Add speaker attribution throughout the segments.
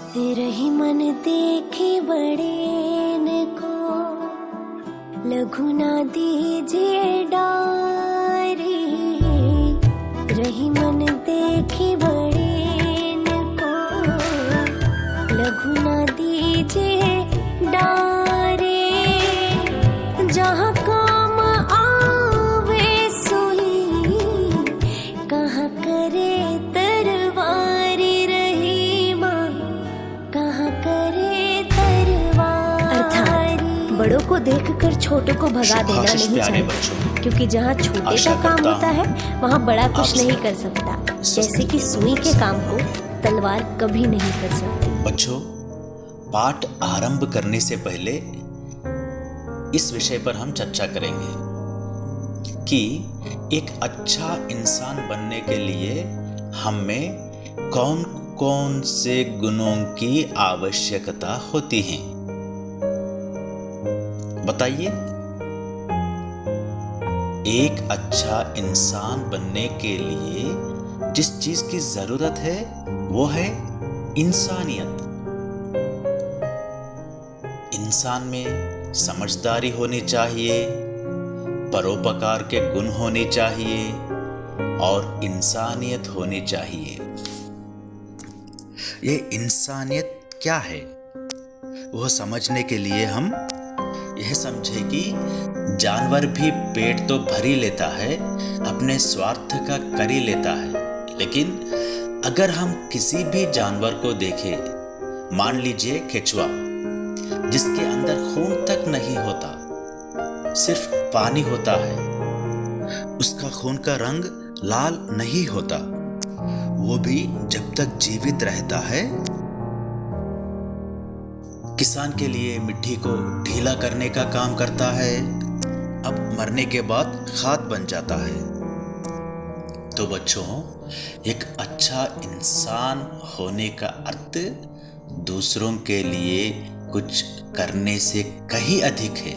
Speaker 1: रही मन देखे बड़े न को, लघु ना दीजिए डारी। रही मन देखे बड़े न को, लघु ना दीजिए डारे। जहाँ काम आवे सोई, कहाँ करे तरवारी। रही माँ कहाँ करे तरवारी। अर्थात बड़ों को देखकर छोटों को भगा देना नहीं चाहिए, क्योंकि जहाँ छोटे का काम होता है वहाँ बड़ा कुछ नहीं कर सकता। जैसे कि सुई के काम को तलवार कभी नहीं कर सकती।
Speaker 2: बच्चों, पाठ आरंभ करने से पहले इस विषय पर हम चर्चा करेंगे कि एक अच्छा इंसान बनने के लिए हमें कौन कौन से गुणों की आवश्यकता होती है। बताइए। एक अच्छा इंसान बनने के लिए जिस चीज की जरूरत है वो है इंसानियत। इंसान में समझदारी होनी चाहिए, परोपकार के गुण होने चाहिए और इंसानियत होनी चाहिए। ये इंसानियत क्या है वह समझने के लिए हम यह समझे कि जानवर भी पेट तो भर ही लेता है, अपने स्वार्थ का कर ही लेता है। लेकिन अगर हम किसी भी जानवर को देखें, मान लीजिए केचुआ, जिसके अंदर खून तक नहीं होता, सिर्फ पानी होता है, उसका खून का रंग लाल नहीं होता, वो भी जब तक जीवित रहता है किसान के लिए मिट्टी को ढीला करने का काम करता है, अब मरने के बाद खाद बन जाता है। तो बच्चों, एक अच्छा इंसान होने का अर्थ दूसरों के लिए कुछ करने से कहीं अधिक है।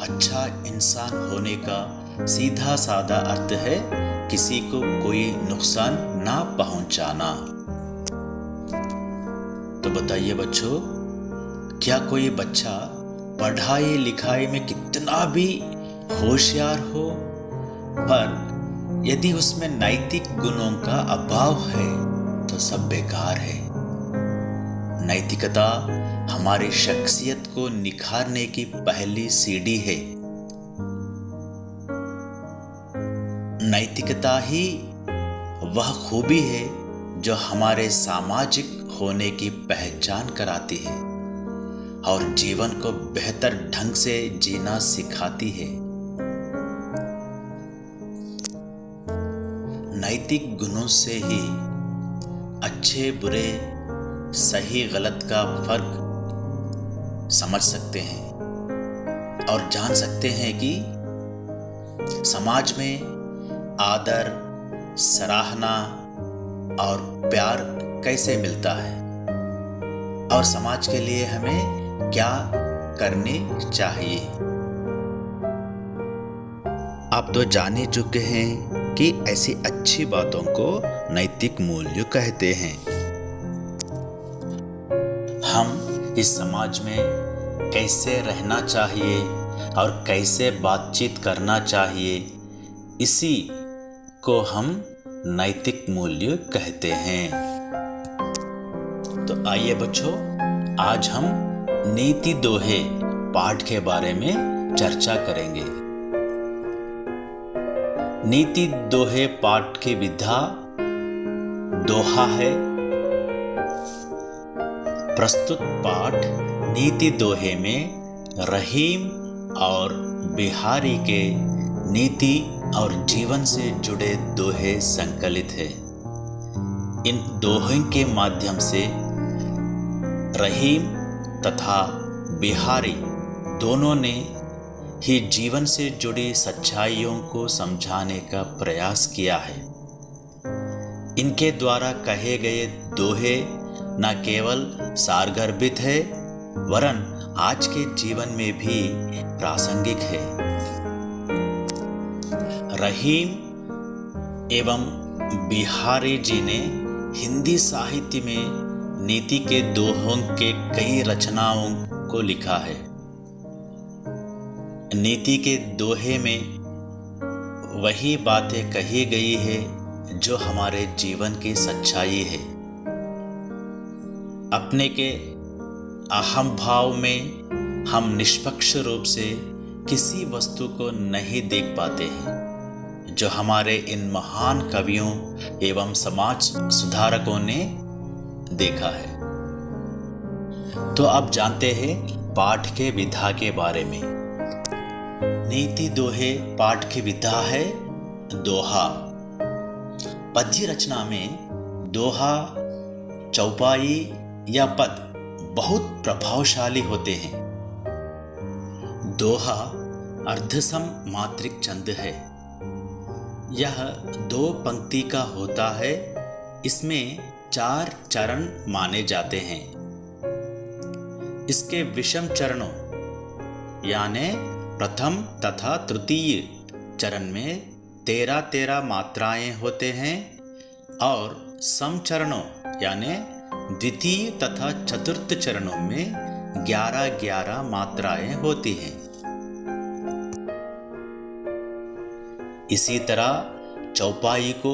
Speaker 2: अच्छा इंसान होने का सीधा साधा अर्थ है किसी को कोई नुकसान ना पहुंचाना। तो बताइए बच्चों, क्या कोई बच्चा पढ़ाई लिखाई में कितना भी होशियार हो, पर यदि उसमें नैतिक गुणों का अभाव है तो सब बेकार है। नैतिकता हमारी शख्सियत को निखारने की पहली सीढ़ी है। नैतिकता ही वह खूबी है जो हमारे सामाजिक होने की पहचान कराती है और जीवन को बेहतर ढंग से जीना सिखाती है। नैतिक गुणों से ही अच्छे बुरे, सही गलत का फर्क समझ सकते हैं और जान सकते हैं कि समाज में आदर, सराहना और प्यार कैसे मिलता है और समाज के लिए हमें क्या करने चाहिए। आप तो जान ही चुके हैं कि ऐसी अच्छी बातों को नैतिक मूल्य कहते हैं। हम इस समाज में कैसे रहना चाहिए और कैसे बातचीत करना चाहिए, इसी को हम नैतिक मूल्य कहते हैं। तो आइए बच्चों, आज हम नीति दोहे पाठ के बारे में चर्चा करेंगे। नीति दोहे पाठ की विधा दोहा है। प्रस्तुत पाठ नीति दोहे में रहीम और बिहारी के नीति और जीवन से जुड़े दोहे संकलित है। इन दोहों के माध्यम से रहीम तथा बिहारी दोनों ने ही जीवन से जुड़ी सच्चाइयों को समझाने का प्रयास किया है। इनके द्वारा कहे गए दोहे न केवल सारगर्भित है वरन आज के जीवन में भी प्रासंगिक है। रहीम एवं बिहारी जी ने हिंदी साहित्य में नीति के दोहों के कई रचनाओं को लिखा है। नीति के दोहे में वही बातें कही गई है जो हमारे जीवन की सच्चाई है। अपने के अहम भाव में हम निष्पक्ष रूप से किसी वस्तु को नहीं देख पाते हैं, जो हमारे इन महान कवियों एवं समाज सुधारकों ने देखा है। तो अब जानते हैं पाठ के विधा के बारे में। नीति दोहे पाठ की विधा है दोहा। पद्य रचना में दोहा, चौपाई या पद बहुत प्रभावशाली होते हैं। दोहा अर्धसम मात्रिक छंद है। यह 2 पंक्ति का होता है। इसमें 4 चरण माने जाते हैं। इसके विषम चरणों यानी प्रथम तथा तृतीय चरण में 13 मात्राएं होते हैं और सम चरणों यानी द्वितीय तथा चतुर्थ चरणों में 11 मात्राएं होती हैं। इसी तरह चौपाई को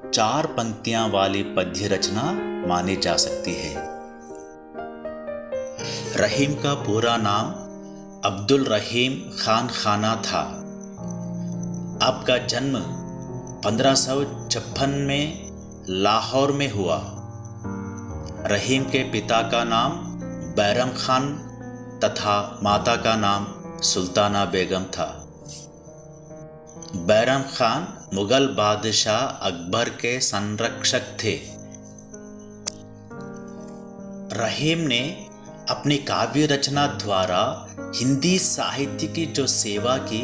Speaker 2: 4 पंक्तियां वाली पद्य रचना मानी जा सकती है। रहीम का पूरा नाम अब्दुल रहीम खान खाना था। आपका जन्म 1556 में लाहौर में हुआ। रहीम के पिता का नाम बैरम खान तथा माता का नाम सुल्ताना बेगम था। बैरम खान मुगल बादशाह अकबर के संरक्षक थे। रहीम ने अपनी काव्य रचना द्वारा हिंदी साहित्य की जो सेवा की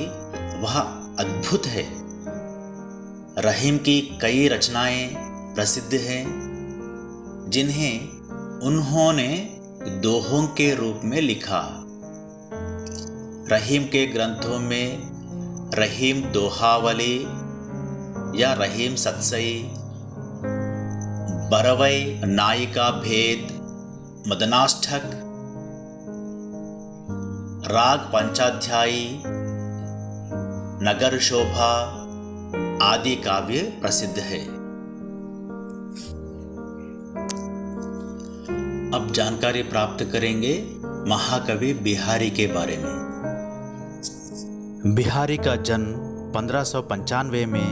Speaker 2: वह अद्भुत है। रहीम की कई रचनाएं प्रसिद्ध हैं, जिन्हें उन्होंने दोहों के रूप में लिखा। रहीम के ग्रंथों में रहीम दोहावली या रहीम सत्सई, बरवई नायिका भेद, मदनाष्टक, राग पंचाध्यायी, नगर शोभा आदि काव्य प्रसिद्ध है। अब जानकारी प्राप्त करेंगे महाकवि बिहारी के बारे में। बिहारी का जन्म 1595 में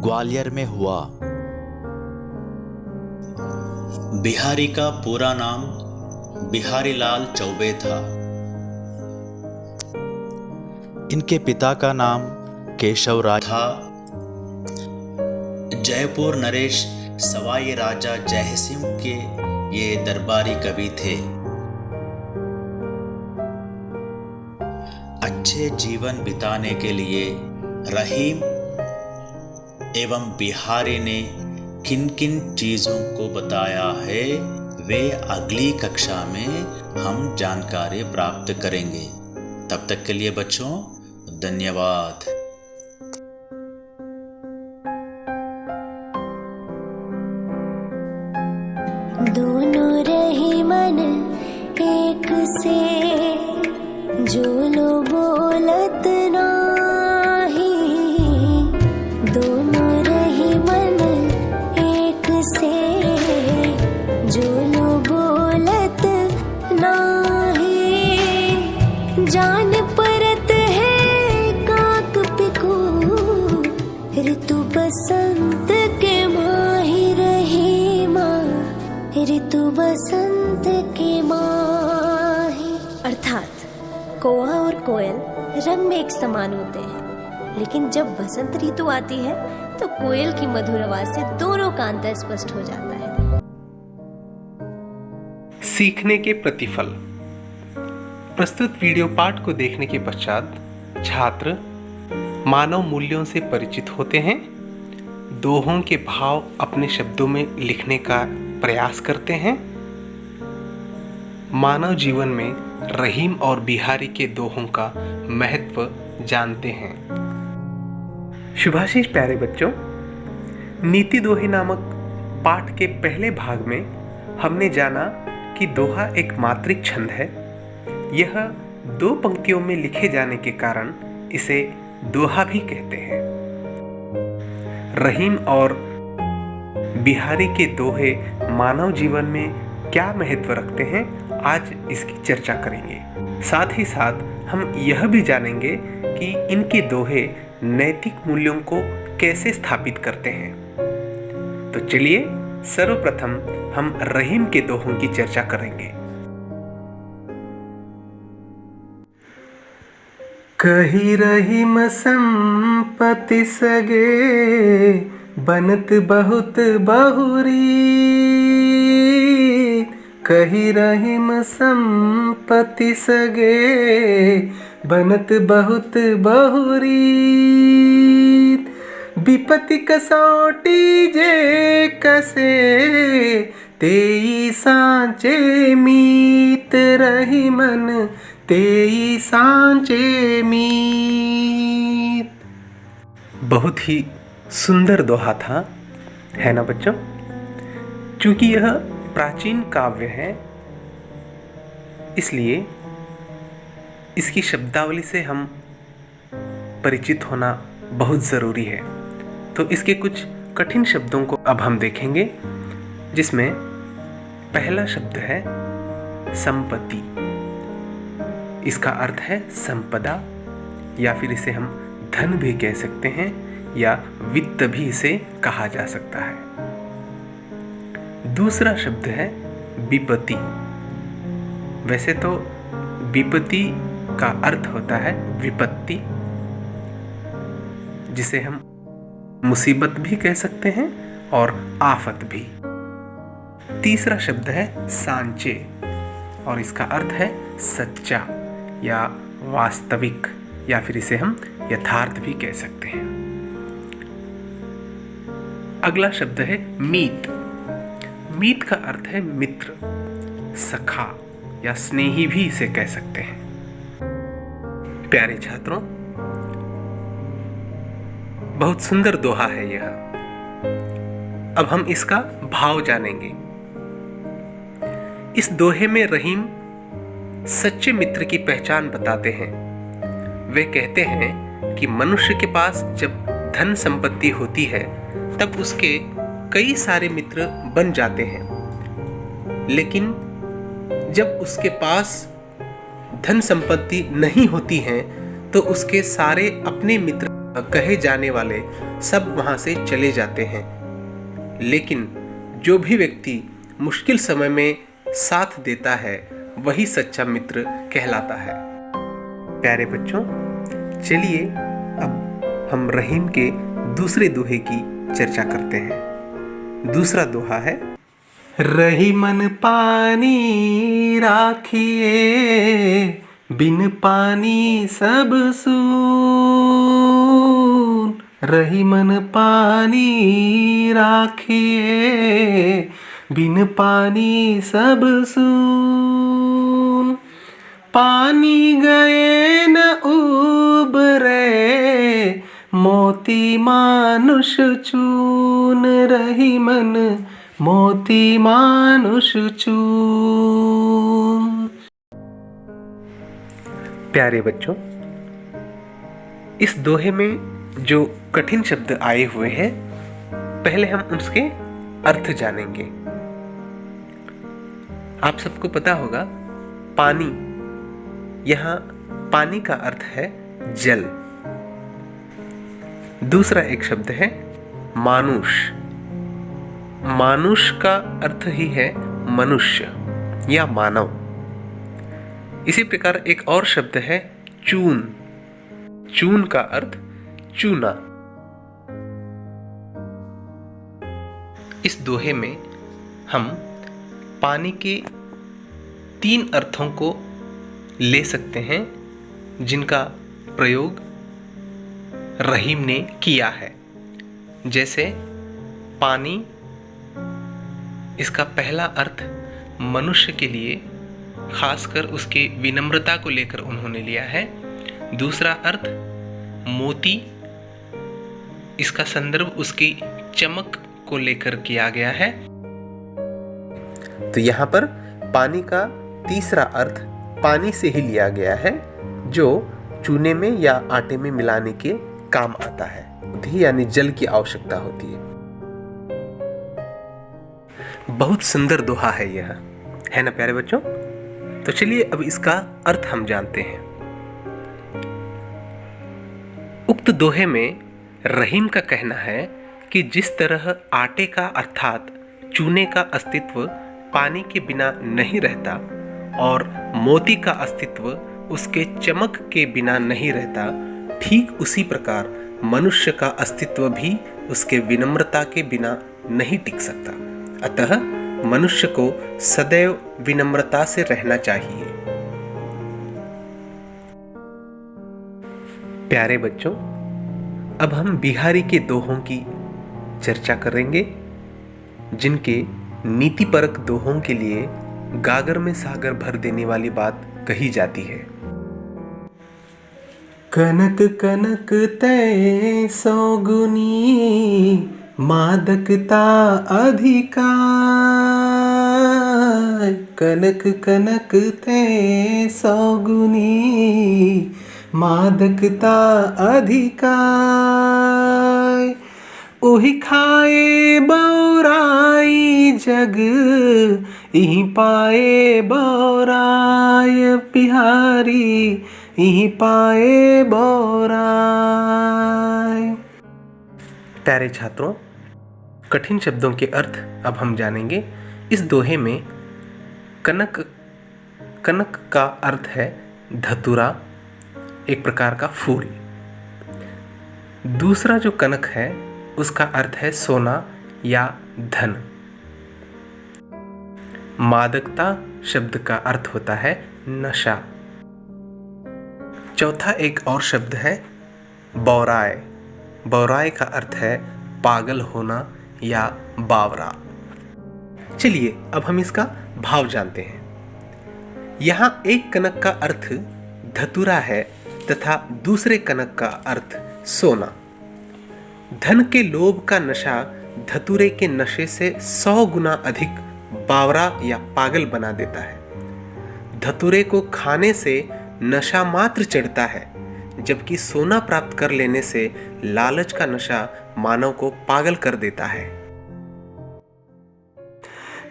Speaker 2: ग्वालियर में हुआ। बिहारी का पूरा नाम बिहारी लाल चौबे था। इनके पिता का नाम केशव राज था। जयपुर नरेश सवाई राजा जयसिंह के ये दरबारी कवि थे। अच्छे जीवन बिताने के लिए रहीम एवं बिहारी ने किन किन चीजों को बताया है, वे अगली कक्षा में हम जानकारी प्राप्त करेंगे। तब तक के लिए बच्चों धन्यवाद।
Speaker 1: दोनों रही मन एक से, जो लो बोलत नाही। दोनों रही मन एक से, जो लो बोलत नाही। जान परत है काक पिकू, ऋतु बसंत के माही रही माँ, ऋतु बसंत के माही। अर्थात कौआ और कोयल रंग में एक समान होते हैं, लेकिन जब बसंत ऋतु आती है तो कोयल की मधुर आवाज से दोनों का अंतर स्पष्ट हो जाता है।
Speaker 3: सीखने के प्रतिफल। प्रस्तुत वीडियो पाठ को देखने के पश्चात छात्र मानव मूल्यों से परिचित होते हैं, दोहों के भाव अपने शब्दों में लिखने का प्रयास करते हैं, मानव जीवन में रहीम और बिहारी के दोहों का महत्व जानते हैं। शुभाशीष प्यारे बच्चों, नीति दोहे नामक पाठ के पहले भाग में हमने जाना कि दोहा एक मात्रिक छंद है। यह 2 पंक्तियों में लिखे जाने के कारण इसे दोहा भी कहते हैं। रहीम और बिहारी के दोहे मानव जीवन में क्या महत्व रखते हैं, आज इसकी चर्चा करेंगे। साथ ही साथ हम यह भी जानेंगे कि इनके दोहे नैतिक मूल्यों को कैसे स्थापित करते हैं। तो चलिए सर्वप्रथम हम रहीम के दोहों की चर्चा करेंगे। कही रहीम संपत्ति सगे, बनत बहुत बहुरी। कही रहीम संपत्ति सगे, बनत बहुत बहुरी। विपत्ति कसौटी जे कसे, तेई सांचे मीत। रहीमन तेई सांचे मीत। बहुत ही सुंदर दोहा था, है ना बच्चों? चूंकि यह प्राचीन काव्य है, इसलिए इसकी शब्दावली से हम परिचित होना बहुत ज़रूरी है। तो इसके कुछ कठिन शब्दों को अब हम देखेंगे, जिसमें पहला शब्द है संपत्ति। इसका अर्थ है संपदा, या फिर इसे हम धन भी कह सकते हैं, या वित्त भी इसे कहा जा सकता है। दूसरा शब्द है विपत्ति। वैसे तो विपत्ति का अर्थ होता है विपत्ति, जिसे हम मुसीबत भी कह सकते हैं और आफत भी। तीसरा शब्द है सांचे, और इसका अर्थ है सच्चा या वास्तविक, या फिर इसे हम यथार्थ भी कह सकते हैं। अगला शब्द है मीत। मीत का अर्थ है मित्र, सखा या स्नेही भी इसे कह सकते हैं। प्यारे छात्रों, बहुत सुंदर दोहा है यह। अब हम इसका भाव जानेंगे। इस दोहे में रहीम सच्चे मित्र की पहचान बताते हैं। वे कहते हैं कि मनुष्य के पास जब धन संपत्ति होती है तब उसके कई सारे मित्र बन जाते हैं, लेकिन जब उसके पास धन संपत्ति नहीं होती है तो उसके सारे अपने मित्र कहे जाने वाले सब वहां से चले जाते हैं। लेकिन जो भी व्यक्ति मुश्किल समय में साथ देता है वही सच्चा मित्र कहलाता है। प्यारे बच्चों, चलिए अब हम रहीम के दूसरे दोहे की चर्चा करते हैं। दूसरा दोहा है रहीमन पानी राखिए, बिन पानी सब सून। रहीमन पानी राखिए, बिन पानी सब सून। पानी गए न उबरे, मोती मानुष चून। रहीमन मोती मानुष चून। प्यारे बच्चों, इस दोहे में जो कठिन शब्द आए हुए हैं, पहले हम उसके अर्थ जानेंगे। आप सबको पता होगा, पानी, यहाँ पानी का अर्थ है जल। दूसरा एक शब्द है मानुष। मानुष का अर्थ ही है मनुष्य या मानव। इसी प्रकार एक और शब्द है चून। चून का अर्थ चूना। इस दोहे में हम पानी के 3 अर्थों को ले सकते हैं, जिनका प्रयोग रहीम ने किया है। जैसे पानी, इसका पहला अर्थ मनुष्य के लिए, खासकर उसके विनम्रता को लेकर उन्होंने लिया है। दूसरा अर्थ मोती, इसका संदर्भ उसकी चमक को लेकर किया गया है। तो यहाँ पर पानी का तीसरा अर्थ पानी से ही लिया गया है, जो चूने में या आटे में मिलाने के काम आता है, यानी जल की आवश्यकता होती है। बहुत सुंदर दोहा है यह, है ना प्यारे बच्चों। तो चलिए अब इसका अर्थ हम जानते हैं। उक्त दोहे में रहीम का कहना है कि जिस तरह आटे का अर्थात चूने का अस्तित्व पानी के बिना नहीं रहता और मोती का अस्तित्व उसके चमक के बिना नहीं रहता, ठीक उसी प्रकार मनुष्य का अस्तित्व भी उसके विनम्रता के बिना नहीं टिक सकता। अतः मनुष्य को सदैव विनम्रता से रहना चाहिए। प्यारे बच्चों, अब हम बिहारी के दोहों की चर्चा करेंगे, जिनके नीतिपरक दोहों के लिए गागर में सागर भर देने वाली बात कही जाती है। कनक कनक तय सौगुनी मादकता अधिकार, कनक कनक तय सौगुनी मादकता अधिकार, ओहि खाए बौराई जग इहि पाए बौराय बिहारी इहि पाए बौराय। प्यारे छात्रों, कठिन शब्दों के अर्थ अब हम जानेंगे। इस दोहे में कनक का अर्थ है धतूरा, एक प्रकार का फूल। दूसरा जो कनक है उसका अर्थ है सोना या धन। मादकता शब्द का अर्थ होता है नशा। चौथा एक और शब्द है बौराय। बौराय का अर्थ है पागल होना या बावरा। चलिए अब हम इसका भाव जानते हैं। यहाँ एक कनक का अर्थ धतूरा है तथा दूसरे कनक का अर्थ सोना। धन के लोभ का नशा धतूरे के नशे से 100 गुना अधिक बावरा या पागल बना देता है। धतूरे को खाने से नशा मात्र चढ़ता है, जबकि सोना प्राप्त कर लेने से लालच का नशा मानव को पागल कर देता है।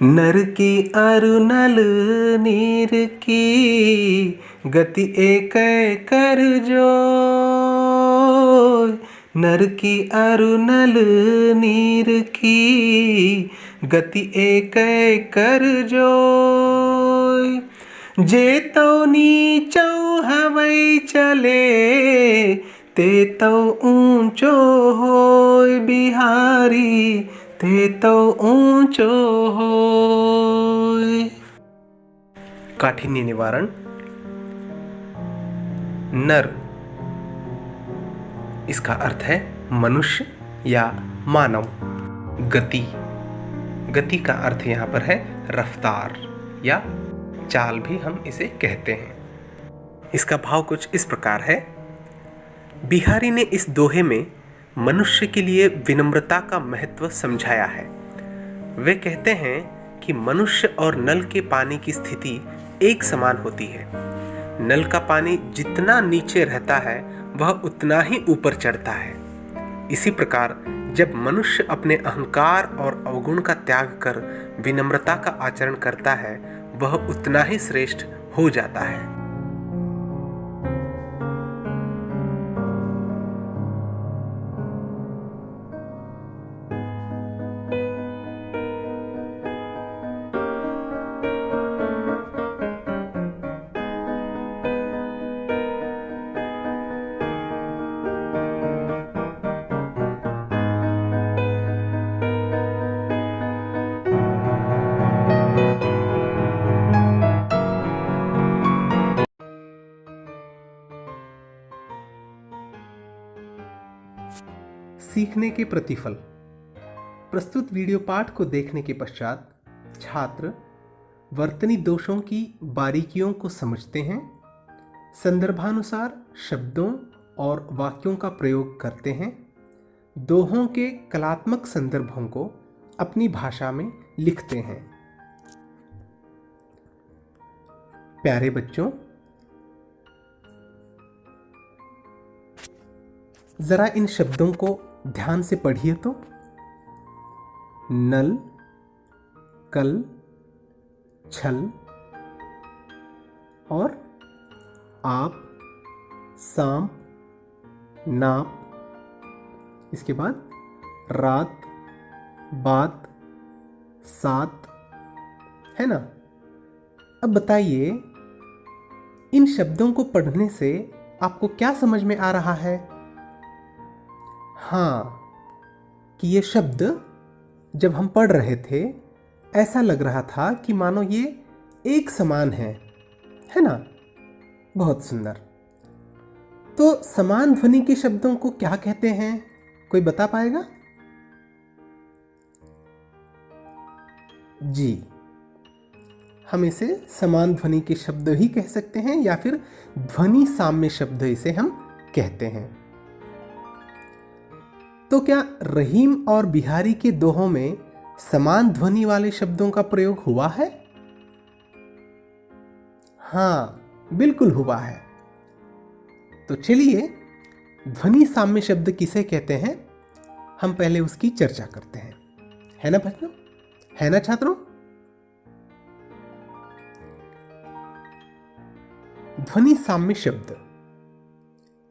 Speaker 3: नर की अरु नल नीर की गति एक कर जो, नर की अरु नल नीर की गति एक कर जो, जे तो नीचो हवै चले ते तो ऊंचो होय बिहारी ते तो ऊंचो होय। काठिन्य निवारण। नर इसका अर्थ है मनुष्य या मानव। गति का अर्थ यहाँ पर है रफ्तार या चाल भी हम इसे कहते हैं। इसका भाव कुछ इस प्रकार है। बिहारी ने इस दोहे में मनुष्य के लिए विनम्रता का महत्व समझाया है। वे कहते हैं कि मनुष्य और नल के पानी की स्थिति एक समान होती है। नल का पानी जितना नीचे रहता है वह उतना ही ऊपर चढ़ता है। इसी प्रकार जब मनुष्य अपने अहंकार और अवगुण का त्याग कर विनम्रता का आचरण करता है, वह उतना ही श्रेष्ठ हो जाता है। सीखने के प्रतिफल। प्रस्तुत वीडियो पाठ को देखने के पश्चात छात्र वर्तनी दोषों की बारीकियों को समझते हैं, संदर्भानुसार शब्दों और वाक्यों का प्रयोग करते हैं, दोहों के कलात्मक संदर्भों को अपनी भाषा में लिखते हैं। प्यारे बच्चों, जरा इन शब्दों को ध्यान से पढ़िए तो। नल, कल, छल और आप, सांप, नाप, इसके बाद रात, बात, सात, है ना। अब बताइए, इन शब्दों को पढ़ने से आपको क्या समझ में आ रहा है? हाँ, कि ये शब्द जब हम पढ़ रहे थे ऐसा लग रहा था कि मानो ये एक समान है ना। बहुत सुंदर। तो समान ध्वनि के शब्दों को क्या कहते हैं, कोई बता पाएगा? जी, हम इसे समान ध्वनि के शब्द ही कह सकते हैं या फिर ध्वनि साम्य शब्द इसे हम कहते हैं। तो क्या रहीम और बिहारी के दोहों में समान ध्वनि वाले शब्दों का प्रयोग हुआ है? हाँ, बिल्कुल हुआ है। तो चलिए, ध्वनि साम्य शब्द किसे कहते हैं, हम पहले उसकी चर्चा करते हैं, है ना बच्चों, है ना छात्रों? ध्वनि साम्य शब्द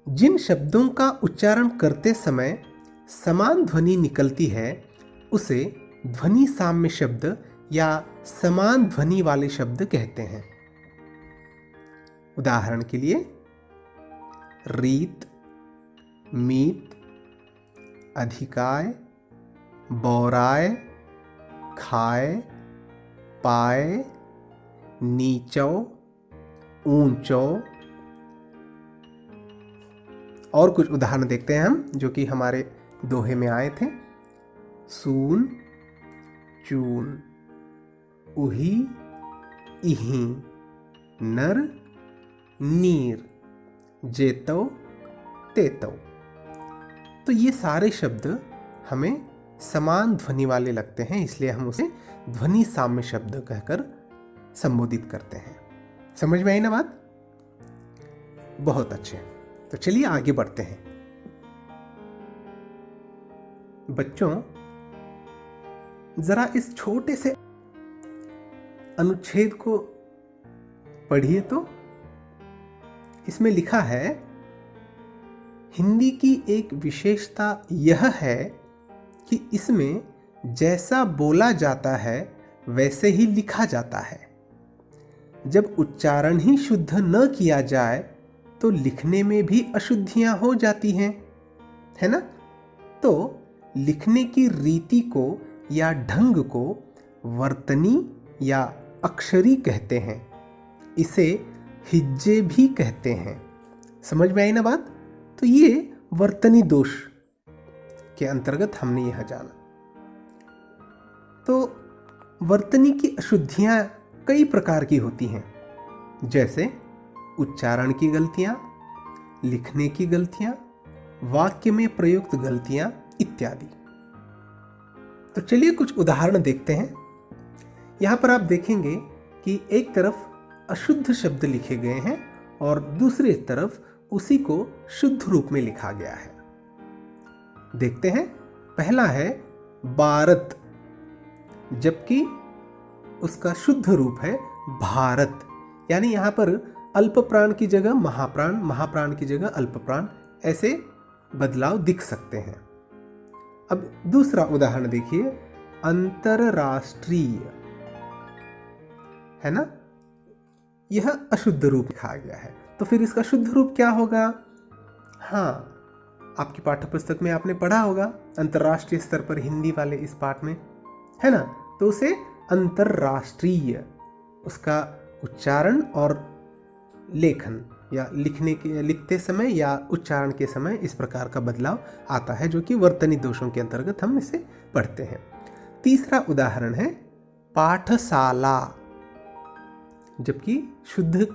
Speaker 3: जिन शब्दों का उच्चारण करते समय समान ध्वनि निकलती है उसे ध्वनि साम्य शब्द या समान ध्वनि वाले शब्द कहते हैं। उदाहरण के लिए रीत, मीत, अधिकाय, बौराय, खाए, पाए, नीचो, ऊंचो। और कुछ उदाहरण देखते हैं हम जो कि हमारे दोहे में आए थे। सून, चून, उही, इही, नर, नीर, जेतो, तेतो। तो ये सारे शब्द हमें समान ध्वनि वाले लगते हैं, इसलिए हम उसे ध्वनि साम्य शब्द कहकर संबोधित करते हैं। समझ में आई ना बात? बहुत अच्छे। तो चलिए आगे बढ़ते हैं। बच्चों, जरा इस छोटे से अनुच्छेद को पढ़िए तो। इसमें लिखा है, हिंदी की एक विशेषता यह है कि इसमें जैसा बोला जाता है वैसे ही लिखा जाता है। जब उच्चारण ही शुद्ध न किया जाए तो लिखने में भी अशुद्धियां हो जाती हैं, है ना। तो लिखने की रीति को या ढंग को वर्तनी या अक्षरी कहते हैं। इसे हिज्जे भी कहते हैं। समझ में आई ना बात? तो ये वर्तनी दोष के अंतर्गत हमने यह जाना। तो वर्तनी की अशुद्धियां कई प्रकार की होती हैं, जैसे उच्चारण की गलतियां, लिखने की गलतियां, वाक्य में प्रयुक्त गलतियां इत्यादि। तो चलिए कुछ उदाहरण देखते हैं। यहां पर आप देखेंगे कि एक तरफ अशुद्ध शब्द लिखे गए हैं और दूसरी तरफ उसी को शुद्ध रूप में लिखा गया है। देखते हैं। पहला है भारत, जबकि उसका शुद्ध रूप है भारत। यानी यहां पर अल्प प्राण की जगह महाप्राण, महाप्राण की जगह अल्प प्राण, ऐसे बदलाव दिख सकते हैं। अब दूसरा उदाहरण देखिए, अंतरराष्ट्रीय, है ना। यह अशुद्ध रूप लिखा गया है, तो फिर इसका शुद्ध रूप क्या होगा? हाँ, आपकी पाठ्य पुस्तक में आपने पढ़ा होगा, अंतरराष्ट्रीय स्तर पर हिंदी वाले इस पाठ में, है ना। तो उसे अंतरराष्ट्रीय, उसका उच्चारण और लेखन या लिखते समय या उच्चारण के समय इस प्रकार का बदलाव आता है, जो कि वर्तनी दोषों के अंतर्गत हम इसे पढ़ते हैं। तीसरा उदाहरण है पाठशाला, जबकि शुद्ध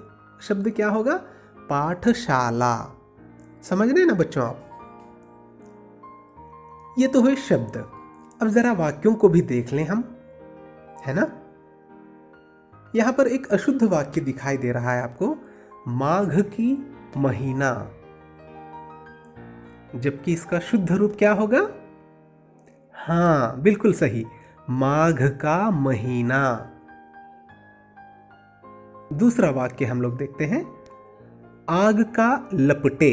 Speaker 3: शब्द क्या होगा? पाठशाला। समझ रहे ना बच्चों आप? ये तो हुए शब्द। अब जरा वाक्यों को भी देख लें हम, है ना। यहां पर एक अशुद्ध वाक्य दिखाई दे रहा है आपको, माघ की महीना, जबकि इसका शुद्ध रूप क्या होगा? हाँ, बिल्कुल सही, माघ का महीना। दूसरा वाक्य हम लोग देखते हैं, आग का लपटे।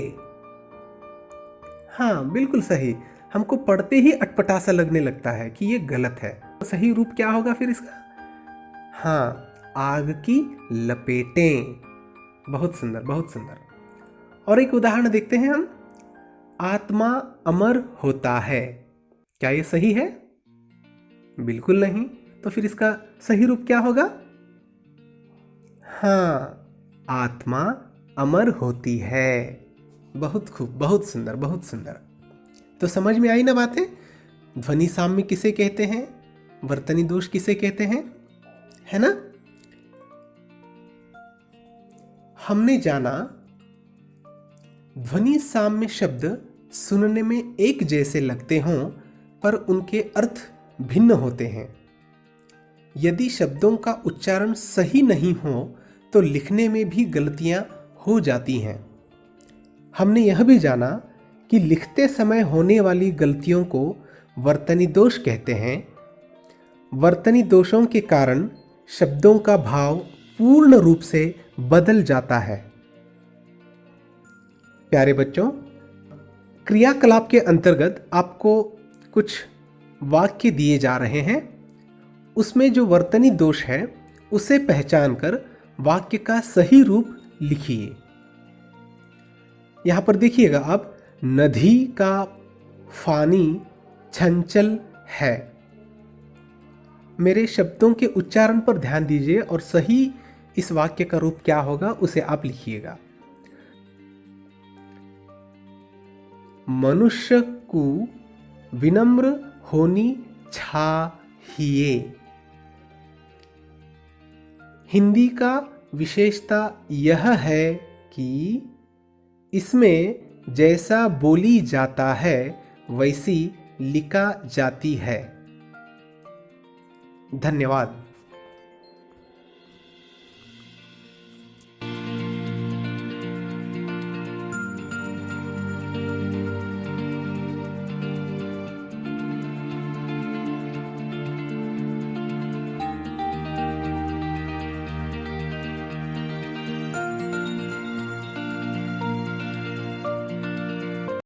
Speaker 3: हाँ, बिल्कुल सही। हमको पढ़ते ही अटपटा सा लगने लगता है कि ये गलत है। तो सही रूप क्या होगा फिर इसका? हाँ, आग की लपेटें। बहुत सुंदर, बहुत सुंदर। और एक उदाहरण देखते हैं हम, आत्मा अमर होता है। क्या ये सही है? बिल्कुल नहीं। तो फिर इसका सही रूप क्या होगा? हाँ, आत्मा अमर होती है। बहुत खूब, बहुत सुंदर, बहुत सुंदर। तो समझ में आई ना बातें? ध्वनि साम्य किसे कहते हैं, वर्तनी दोष किसे कहते हैं, है ना। हमने जाना ध्वनि साम्य शब्द सुनने में एक जैसे लगते हों पर उनके अर्थ भिन्न होते हैं। यदि शब्दों का उच्चारण सही नहीं हो तो लिखने में भी गलतियां हो जाती हैं। हमने यह भी जाना कि लिखते समय होने वाली गलतियों को वर्तनी दोष कहते हैं। वर्तनी दोषों के कारण शब्दों का भाव पूर्ण रूप से बदल जाता है। प्यारे बच्चों, क्रियाकलाप के अंतर्गत आपको कुछ वाक्य दिए जा रहे हैं। उसमें जो वर्तनी दोष है उसे पहचान कर वाक्य का सही रूप लिखिए। यहां पर देखिएगा आप, नदी का पानी चंचल है। मेरे शब्दों के उच्चारण पर ध्यान दीजिए और सही इस वाक्य का रूप क्या होगा उसे आप लिखिएगा। मनुष्य को विनम्र होनी चाहिए। हिंदी का विशेषता यह है कि इसमें जैसा बोली जाता है वैसी लिखा जाती है। धन्यवाद।